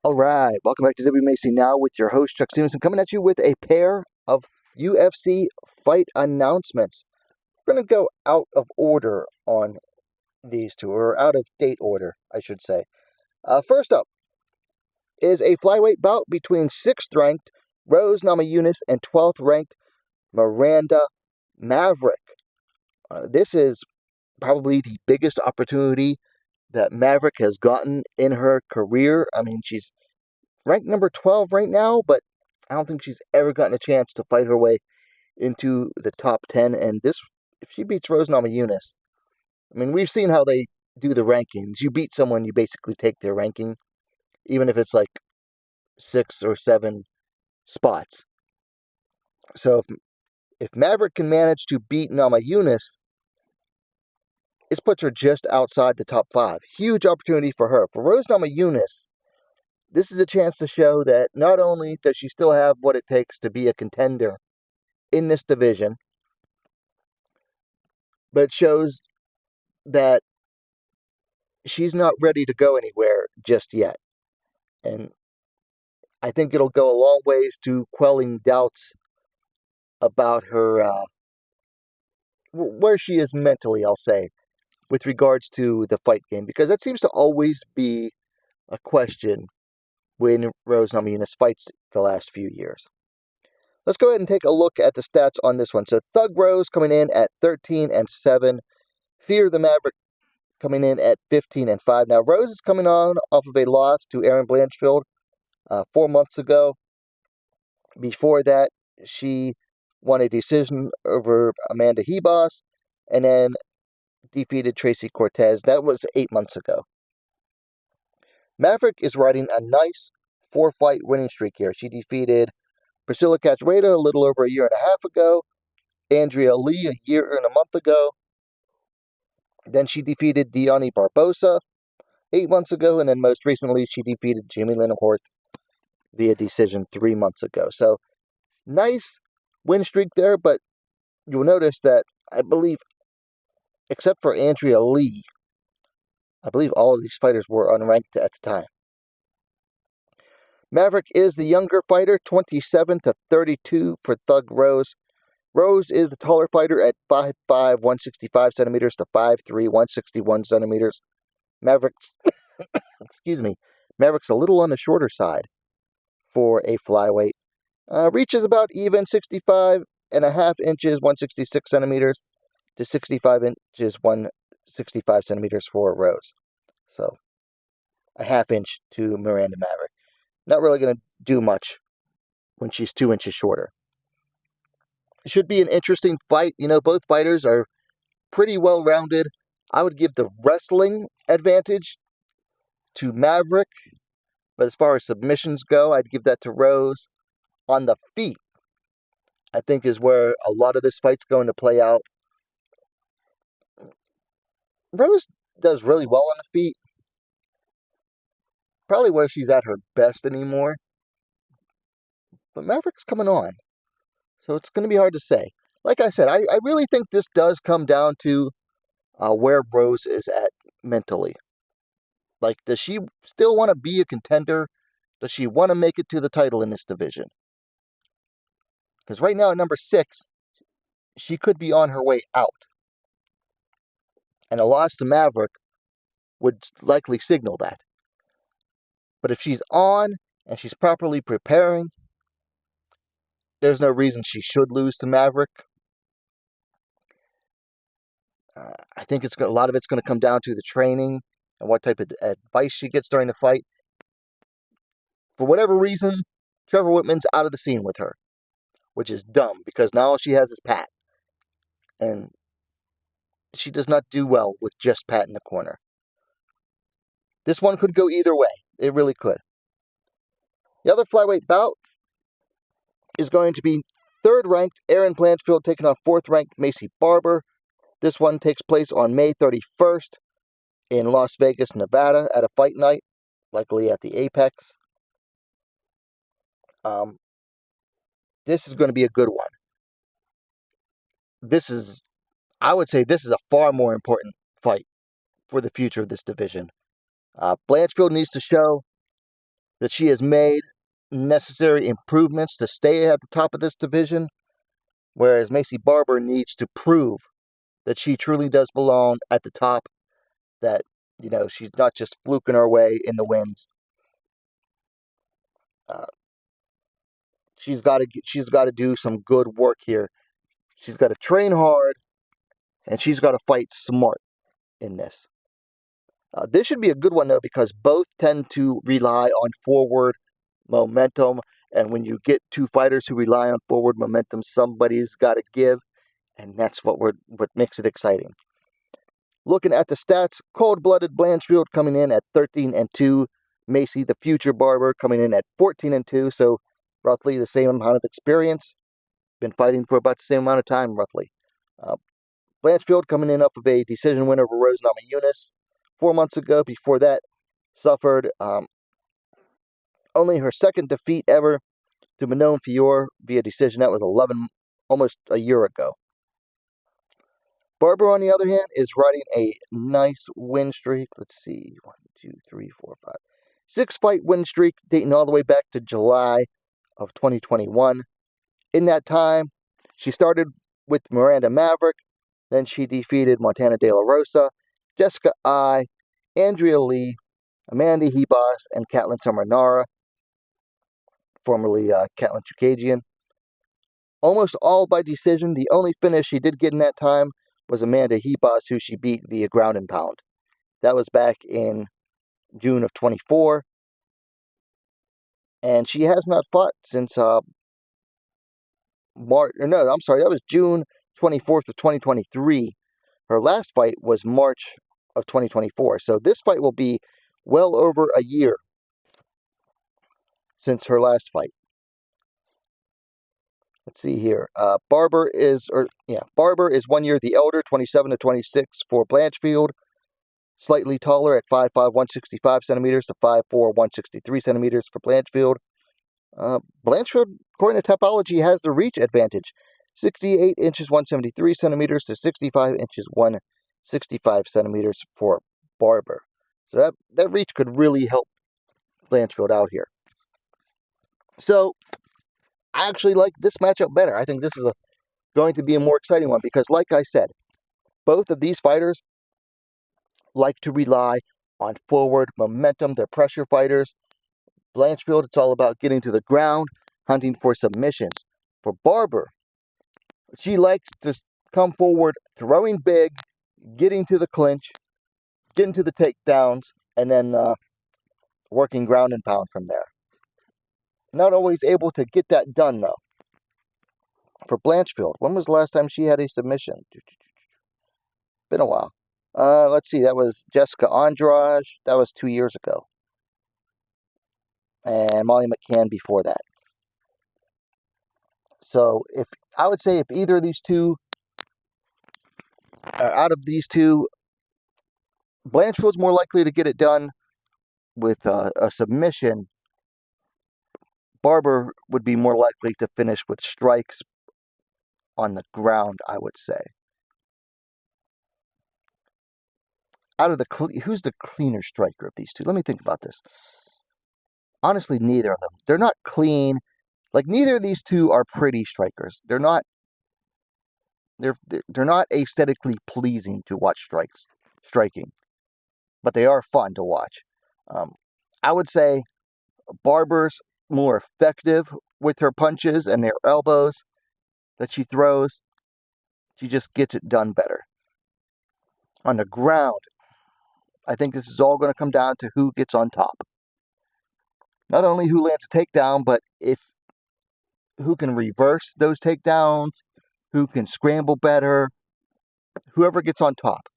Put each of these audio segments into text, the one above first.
All right, welcome back to Maycee Now with your host, Chuck Stevenson, coming at you with a pair of UFC fight announcements. We're going to go out of order on these two, or out of date order, I should say. First up is a flyweight bout between 6th-ranked Rose Namajunas and 12th-ranked Miranda Maverick. This is probably the biggest opportunity that Maverick has gotten in her career. I mean, she's ranked number 12 right now, but I don't think she's ever gotten a chance to fight her way into the top 10. And this, if she beats Rose Namajunas, I mean, we've seen how they do the rankings. You beat someone, you basically take their ranking, even if it's like 6 or 7 spots. So if Maverick can manage to beat Namajunas, it puts her just outside the top 5. Huge opportunity for her. For Rose Namajunas, this is a chance to show that not only does she still have what it takes to be a contender in this division, but shows that she's not ready to go anywhere just yet. And I think it'll go a long ways to quelling doubts about her, where she is mentally, I'll say, with regards to the fight game, because that seems to always be a question when Rose Namajunas fights the last few years. Let's go ahead and take a look at the stats on this one. So Thug Rose coming in at 13-7. Fear the Maverick coming in at 15-5. Now Rose is coming on off of a loss to Erin Blanchfield 4 months ago. Before that, she won a decision over Amanda Hebos and then defeated Tracy Cortez. That was 8 months ago. Maverick is riding a nice 4-fight winning streak here. She defeated Priscilla Cachoeira a little over a year and a half ago, Andrea Lee a year and a month ago. Then she defeated Diani Barbosa 8 months ago, and then most recently she defeated Jamie Lynn Horth via decision 3 months ago. So nice win streak there, but you'll notice that I believe, except for Andrea Lee, I believe all of these fighters were unranked at the time. Maverick is the younger fighter, 27-32 for Thug Rose. Rose is the taller fighter at 5'5", 165 centimeters to 5'3", 161 centimeters. Maverick's, Maverick's a little on the shorter side for a flyweight. Reach is about even, 65.5 inches, 166 centimeters to 65 inches, 165 centimeters for Rose. So a half inch to Miranda Maverick. Not really going to do much when she's 2 inches shorter. It should be an interesting fight. You know, both fighters are pretty well-rounded. I would give the wrestling advantage to Maverick, but as far as submissions go, I'd give that to Rose. On the feet, I think, is where a lot of this fight's going to play out. Rose does really well on the feet. Probably where she's at her best anymore. But Maverick's coming on. So it's going to be hard to say. Like I said, I really think this does come down to where Rose is at mentally. Like, does she still want to be a contender? Does she want to make it to the title in this division? Because right now at number 6, she could be on her way out. And a loss to Maverick would likely signal that. But if she's on and she's properly preparing, there's no reason she should lose to Maverick. I think a lot of it's going to come down to the training and what type of advice she gets during the fight. For whatever reason, Trevor Whitman's out of the scene with her, which is dumb because now all she has is Pat. And she does not do well with just Pat in the corner. This one could go either way. It really could. The other flyweight bout is going to be 3rd-ranked Erin Blanchfield taking on 4th-ranked Maycee Barber. This one takes place on May 31st in Las Vegas, Nevada at a fight night, likely at the Apex. This is going to be a good one. I would say this is a far more important fight for the future of this division. Blanchfield needs to show that she has made necessary improvements to stay at the top of this division, whereas Maycee Barber needs to prove that she truly does belong at the top, that, she's not just fluking her way in the wins. She's got to do some good work here. She's got to train hard, and she's got to fight smart in this. This should be a good one, though, because both tend to rely on forward momentum. And when you get two fighters who rely on forward momentum, somebody's got to give. And that's what makes it exciting. Looking at the stats, cold-blooded Blanchfield coming in at 13-2. Maycee, the future Barber, coming in at 14-2. So roughly the same amount of experience. Been fighting for about the same amount of time, roughly. Blanchfield coming in off of a decision win over Rose Namajunas 4 months ago. Before that, suffered only her second defeat ever to Manon Fior via decision. That was almost a year ago. Barber, on the other hand, is riding a nice win streak. Let's see, 1, 2, 3, 4, 5, 6-fight win streak dating all the way back to July of 2021. In that time, she started with Miranda Maverick, then she defeated Montana De La Rosa, Jessica I, Andrea Lee, Amanda Hebos, and Katlyn Samaranara, formerly Katlyn Chukagian. Almost all by decision. The only finish she did get in that time was Amanda Hebos, who she beat via ground and pound. That was back in June of 24. And she has not fought since that was June 24th of 2023. Her last fight was March of 2024. So this fight will be well over a year since her last fight. Let's see here. Barber is 1 year the elder, 27-26 for Blanchfield. Slightly taller at 5'5", 165 centimeters to 5'4", 163 centimeters for Blanchfield. Blanchfield, according to Topology, has the reach advantage. 68 inches, 173 centimeters to 65 inches, 165 centimeters for Barber. So that reach could really help Blanchfield out here. So I actually like this matchup better. I think this is going to be a more exciting one because, like I said, both of these fighters like to rely on forward momentum. They're pressure fighters. Blanchfield, it's all about getting to the ground, hunting for submissions. For Barber, she likes to come forward, throwing big, getting to the clinch, getting to the takedowns, and then working ground and pound from there. Not always able to get that done, though. For Blanchfield, when was the last time she had a submission? Been a while. Let's see, that was Jessica Andrade. That was 2 years ago. And Molly McCann before that. So I would say if either of these two, out of these two, Blanchfield's more likely to get it done with a submission. Barber would be more likely to finish with strikes on the ground, I would say. Who's the cleaner striker of these two? Let me think about this. Honestly, neither of them. They're not clean. Like, neither of these two are pretty strikers. They're not aesthetically pleasing to watch striking, but they are fun to watch. I would say Barber's more effective with her punches and their elbows that she throws. She just gets it done better. On the ground, I think this is all going to come down to who gets on top. Not only who lands a takedown, but who can reverse those takedowns, who can scramble better, whoever gets on top.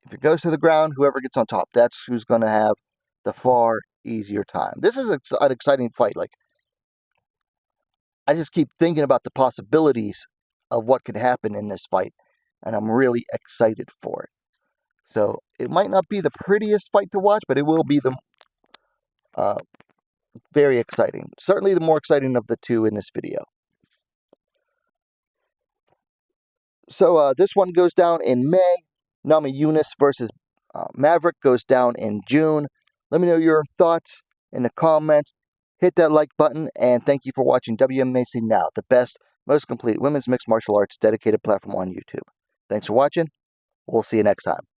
If it goes to the ground, whoever gets on top, that's who's going to have the far easier time. This is an exciting fight. Like, I just keep thinking about the possibilities of what could happen in this fight, and I'm really excited for it. So it might not be the prettiest fight to watch, but it will be the very exciting. Certainly the more exciting of the two in this video. So this one goes down in May. Namajunas versus Maverick goes down in June. Let me know your thoughts in the comments. Hit that like button, and thank you for watching Wmma Now, the best, most complete women's mixed martial arts dedicated platform on YouTube. Thanks for watching. We'll see you next time.